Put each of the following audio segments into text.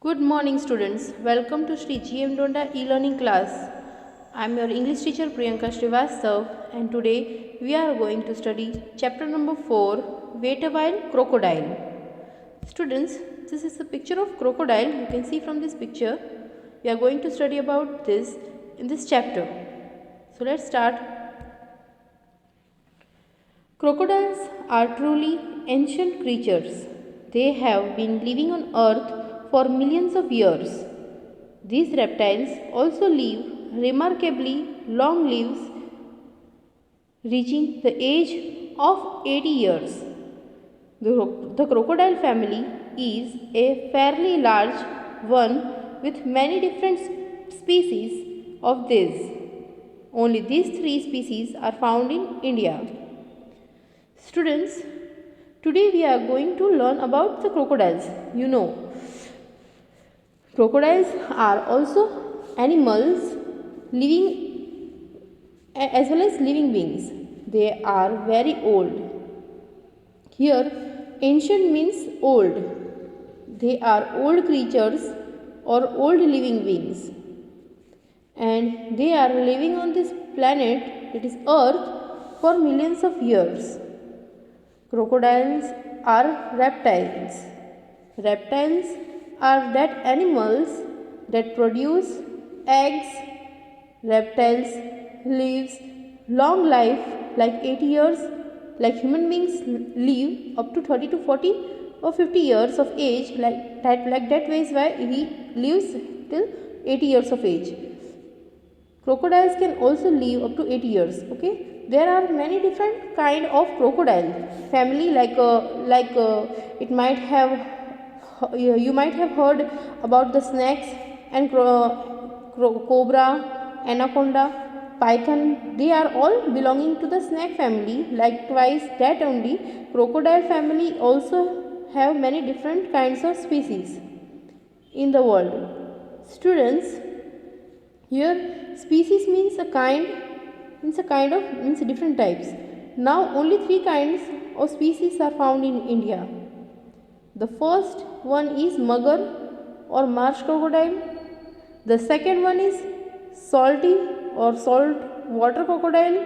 Good morning, students. Welcome to Sri GM Donda e-learning class. I am your English teacher Priyanka Srivastav, and today we are going to study chapter number 4, Wait a While, Crocodile. Students, this is a picture of crocodile. You can see from this picture. We are going to study about this in this chapter. So let's start. Crocodiles are truly ancient creatures. They have been living on earth for millions of years. These reptiles also live remarkably long lives, reaching the age of 80 years. The crocodile family is a fairly large one with many different species of these. Only these three species are found in India. Students, today we are going to learn about the crocodiles. Crocodiles are also animals living as well as living beings. They are very old. Here, ancient means old. They are old creatures or old living beings. And they are living on this planet, that is Earth, for millions of years. Crocodiles are reptiles. Reptiles are that animals that produce eggs. Reptiles lives long life like 80 years, like human beings live up to 30 to 40 or 50 years of age, like that way is why he lives till 80 years of age. Crocodiles can also live up to 80 years. Okay, there are many different kind of crocodile family, like it might have you might have heard about the snakes and cobra, anaconda, python. They are all belonging to the snake family. Likewise, that only crocodile family also have many different kinds of species in the world. Students, here species means different types. Now only three kinds of species are found in India. The first one is mugger or marsh crocodile. The second one is salty or salt water crocodile,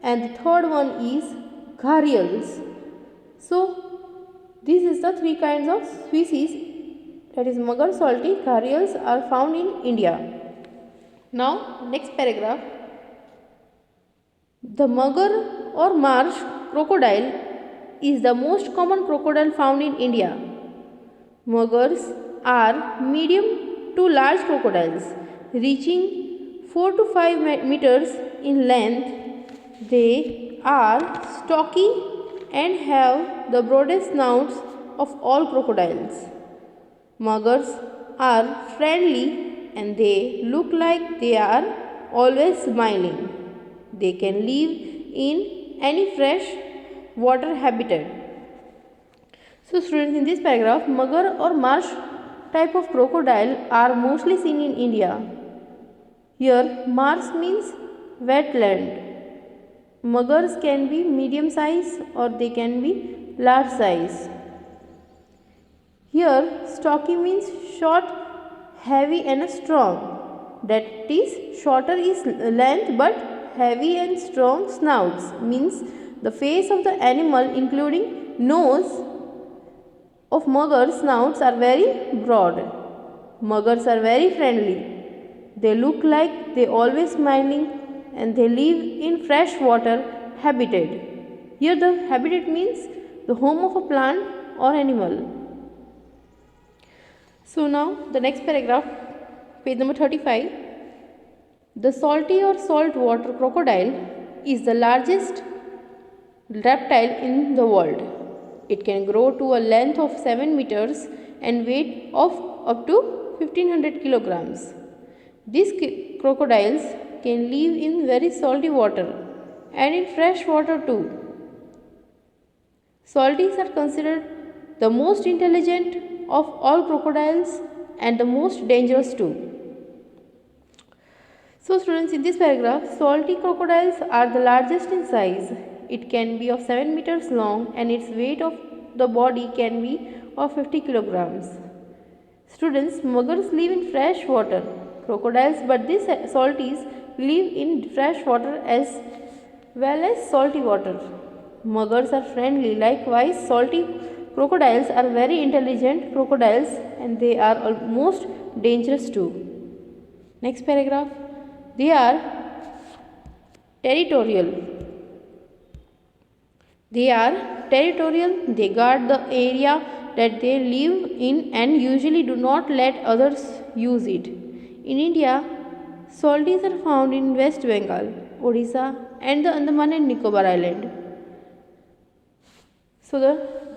and the third one is gharials. So this is the three kinds of species, that is mugger, salty, gharials, are found in India. Now next paragraph. The mugger or marsh crocodile is the most common crocodile found in India. Muggers are medium to large crocodiles, reaching 4 to 5 meters in length. They are stocky and have the broadest snouts of all crocodiles. Muggers are friendly and they look like they are always smiling. They can live in any fresh water habitat. So students, in this paragraph, mugger or marsh type of crocodile are mostly seen in India. Here, marsh means wetland. Muggers can be medium size or they can be large size. Here, stocky means short, heavy and strong. That is, shorter is length but heavy and strong snouts means the face of the animal including nose of muggers snouts are very broad. Muggers are very friendly. They look like they always smiling and they live in fresh water habitat. Here the habitat means the home of a plant or animal. So now the next paragraph, page number 35. The salty or salt water crocodile is the largest reptile in the world. It can grow to a length of 7 meters and weight of up to 1500 kilograms. These crocodiles can live in very salty water and in fresh water too. Salties are considered the most intelligent of all crocodiles and the most dangerous too. So students, in this paragraph, salty crocodiles are the largest in size. It can be of 7 meters long and its weight of the body can be of 50 kilograms. Students, muggers live in fresh water. Crocodiles, but these salties live in fresh water as well as salty water. Muggers are friendly. Likewise, salty crocodiles are very intelligent crocodiles and they are almost dangerous too. Next paragraph. They are territorial. They are territorial. They guard the area that they live in and usually do not let others use it. In India, salties are found in West Bengal, Odisha, and the Andaman and Nicobar Island. So,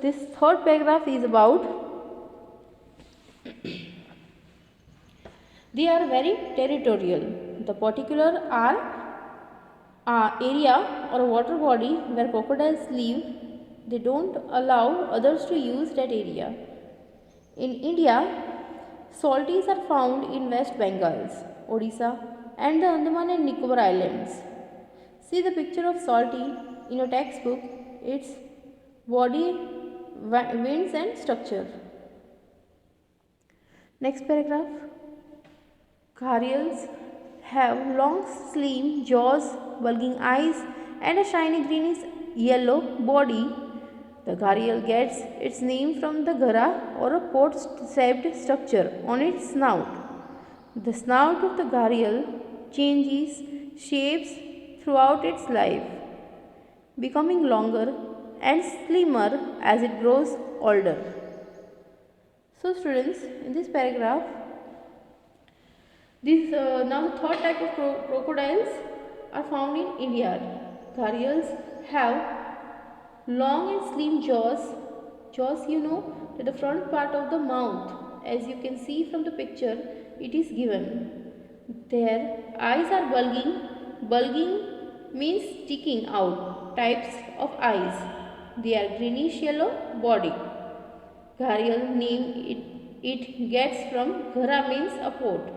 this third paragraph is about they are very territorial. The particular area or water body where crocodiles live, they don't allow others to use that area. In India, salties are found in West Bengals, Odisha, and the Andaman and Nicobar Islands. See the picture of salty in your textbook, its body, wings and structure. Next paragraph. Gharials have long, slim jaws, bulging eyes, and a shiny greenish yellow body. The gharial gets its name from the ghara or a pot-shaped structure on its snout. The snout of the gharial changes shapes throughout its life, becoming longer and slimmer as it grows older. So students, in this paragraph, now the third type of crocodiles are found in India. Gharials have long and slim jaws. Jaws, you know, that the front part of the mouth, as you can see from the picture, it is given. Their eyes are bulging. Bulging means sticking out types of eyes. They are greenish yellow body. Gharial name it gets from ghara means a pot.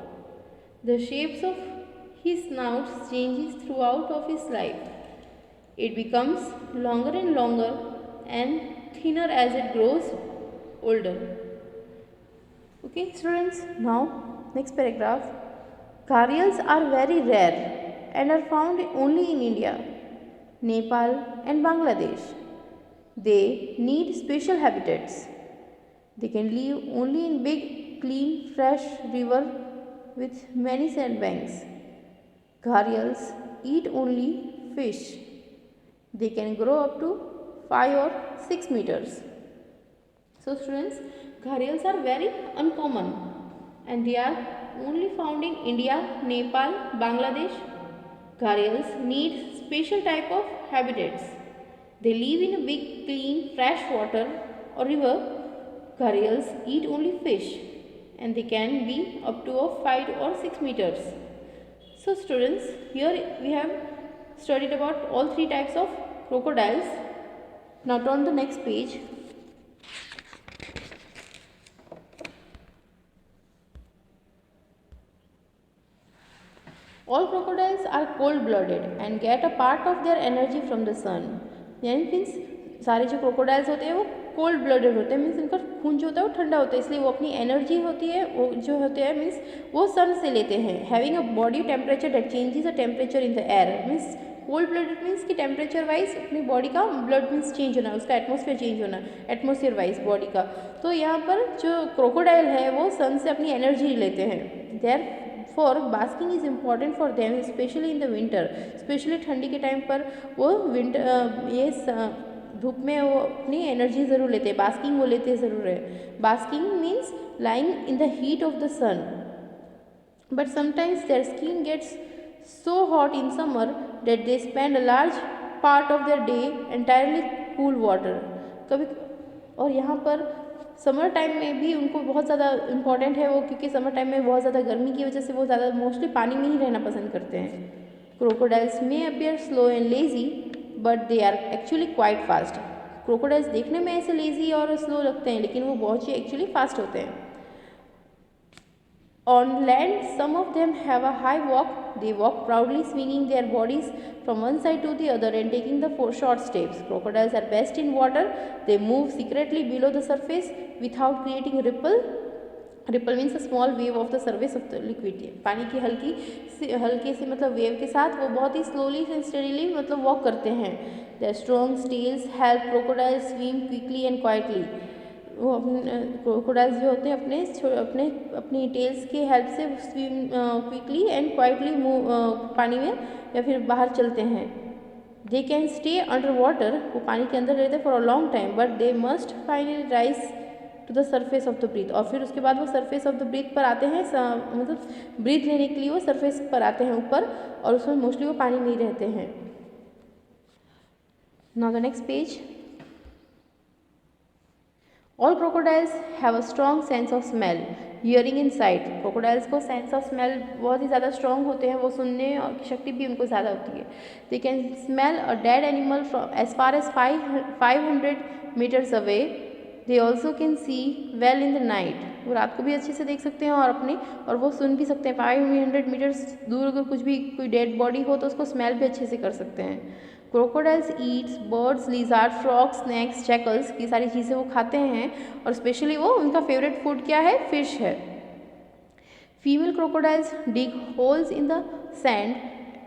The shapes of his snout changes throughout of his life. It becomes longer and longer and thinner as it grows older. Okay students, now next paragraph. Gharials are very rare and are found only in India, Nepal and Bangladesh. They need special habitats. They can live only in big, clean, fresh river with many sandbanks. Gharials eat only fish. They can grow up to 5 or 6 meters. So students, gharials are very uncommon and they are only found in India, Nepal, Bangladesh. Gharials need special type of habitats. They live in a big, clean, fresh water or river. Gharials eat only fish and they can be up to 5 or 6 meters. So students, here we have studied about all three types of crocodiles. Now turn the next page. All crocodiles are cold-blooded and get a part of their energy from the sun. यानी means सारे जो crocodiles होते हैं वो cold blooded होते हैं, means इनका खून जो होता है वो ठंडा होता है, इसलिए वो अपनी एनर्जी होती है वो जो होते हैं मीन्स वो सन से लेते हैं. Having a body temperature that changes the temperature in the air. Means cold blooded means कि टेम्परेचर वाइज अपनी बॉडी का ब्लड मीन्स चेंज होना, उसका एटमोसफेयर चेंज होना, एटमोसफेयर वाइज बॉडी का. तो यहाँ पर जो क्रोकोडाइल है वो सन से अपनी एनर्जी लेते हैं. Therefore basking is important for them specially in the winter. Specially ठंडी के टाइम पर वो विंटर ये धूप में वो अपनी एनर्जी ज़रूर लेते हैं. बास्किंग वो लेते ज़रूर है. Basking means lying in the heat of the sun. But sometimes their skin gets so hot in summer that they spend a large part of their day entirely cool water. कभी और यहाँ पर summer time में भी उनको बहुत ज़्यादा important है वो, क्योंकि समर टाइम में बहुत ज़्यादा गर्मी की वजह से वो ज़्यादा मोस्टली पानी में ही रहना पसंद करते हैं. Crocodiles may appear slow and lazy but they are actually quite fast. Crocodiles देखने में ऐसे लेजी और स्लो लगते हैं लेकिन वो बहुत ही एक्चुअली फास्ट होते हैं. On land, some of them have a high walk. They walk proudly, swinging their bodies from one side to the other and taking the short steps. Crocodiles are best in water. They move secretly below the surface without creating ripple ripple means a small wave of the surface of the liquid, पानी की हल्के से मतलब wave के साथ वो बहुत ही स्लोली एंड स्टेडीली मतलब वॉक करते हैं। The strong tails help crocodile swim quickly and quietly. वो अपने क्रोकोडाइल्स जो होते हैं अपनी टेल्स के हेल्प से swim quickly and quietly move पानी में या फिर बाहर चलते हैं। They can stay under water, वो पानी के अंदर रहते हैं for a long time, but they must finally rise to the surface of the breath, और फिर उसके बाद वो सरफेस ऑफ द ब्रीथ पर आते हैं, मतलब ब्रीथ लेने के लिए वो सरफेस पर आते हैं ऊपर, और उसमें मोस्टली वो पानी में ही रहते हैं। Now the next page. All crocodiles have a strong sense of smell, hearing in site. Crocodiles को सेंस ऑफ स्मेल बहुत ही ज़्यादा स्ट्रॉन्ग होते हैं, वो सुनने की शक्ति भी उनको ज़्यादा होती है। They can smell a dead animal from as far as 500 metres away. They also can see well in the night, वो रात को भी अच्छे से देख सकते हैं और वो सुन भी सकते हैं। 500 मीटर्स दूर अगर कोई डेड बॉडी हो तो उसको स्मेल भी अच्छे से कर सकते हैं। Crocodiles Yeats birds, lizard, frog, snacks, jackals, की सारी चीज़ें वो खाते हैं, और स्पेशली वो उनका फेवरेट फूड क्या है, फिश है। Female crocodiles dig holes in the sand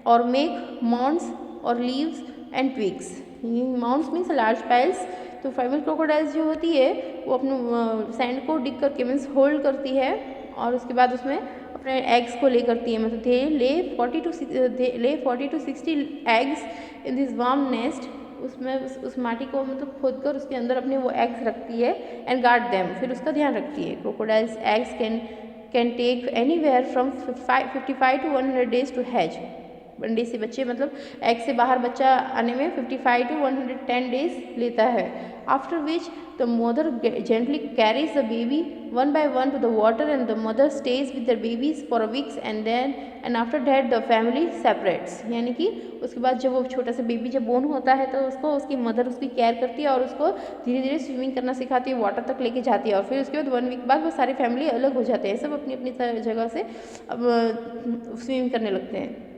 और मेक माउंड्स और leaves and twigs. Mounds means large piles. तो फीमेल क्रोकोडाइल्स जो होती है वो अपने सैंड को डिग करके मीन्स होल्ड करती है, और उसके बाद उसमें अपने एग्स को ले करती है, मतलब दे ले 40 to 60 eggs in this warm nest. उसमें उस माटी को मतलब खोद कर उसके अंदर अपने वो एग्स रखती है, एंड गार्ड देम, फिर उसका ध्यान रखती है। Crocodiles eggs can take anywhere from 55 to 100 days to hatch. अंडे से बच्चे मतलब एग से बाहर बच्चा आने में 55 to 110 डेज लेता है। After which the mother gently carries the baby one by one two the water, and the mother stage with the babies for a weeks, and after that the family separates. यानी कि उसके बाद जब वो छोटा सा बेबी जब born होता है तो उसको उसकी मदर उसकी केयर करती है, और उसको धीरे धीरे स्विमिंग करना सिखाती है, वाटर तक लेके जाती है, और फिर उसके बाद 1 वीक बाद वो सारी फैमिली अलग हो जाते हैं, सब अपनी अपनी जगह से अब स्विमिंग करने लगते हैं।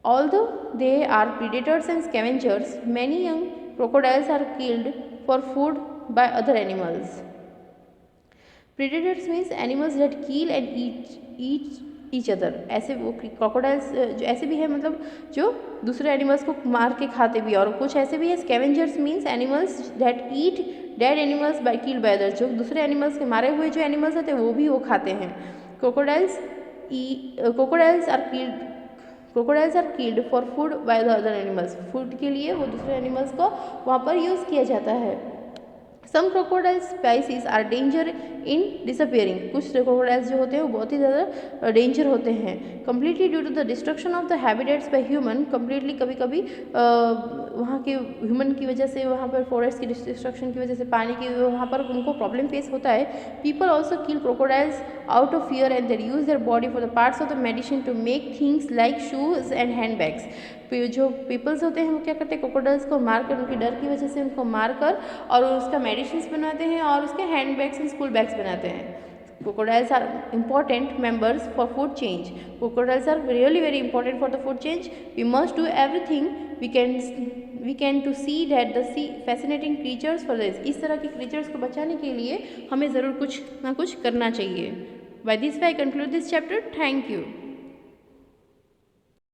Although they are predators and scavengers, many young crocodiles are killed for food by other animals. Predators means animals that kill and eat each other. ऐसे वो crocodiles जो ऐसे भी है मतलब जो दूसरे animals को मार के खाते भी, और कुछ ऐसे भी है scavengers means animals that eat dead animals by killed by others, जो दूसरे animals के मारे हुए जो animals होते हैं वो भी वो खाते हैं। Crocodiles are killed for food by the other animals. Food के लिए वो दूसरे एनिमल्स को वहाँ पर यूज़ किया जाता है। Some crocodile species are danger in disappearing. कुछ crocodiles जो होते हैं वो बहुत ही ज़्यादा डेंजर होते हैं। Completely due to the destruction of the habitats by human. Completely कभी कभी वहाँ के ह्यूमन की वजह से, वहाँ पर फॉरेस्ट की डिस्ट्रक्शन की वजह से, पानी की वहाँ पर उनको प्रॉब्लम फेस होता है। People also kill crocodiles out of fear, and they use their body for the parts of the medicine to make things like shoes and handbags. जो पीपल्स होते हैं वो क्या करते हैं, क्रोकोडाइल्स को मारकर, उनकी डर की वजह से उनको मारकर और उसका मेडिसिन बनाते हैं और उसके hand bags and school bags बनाते हैं। Crocodiles are important members for food change. Crocodiles are really very important for the food change. We must do everything we can to see that the sea fascinating creatures for this. इस तरह के creatures को बचाने के लिए हमें ज़रूर कुछ ना कुछ करना चाहिए. By this way I conclude this chapter. Thank you.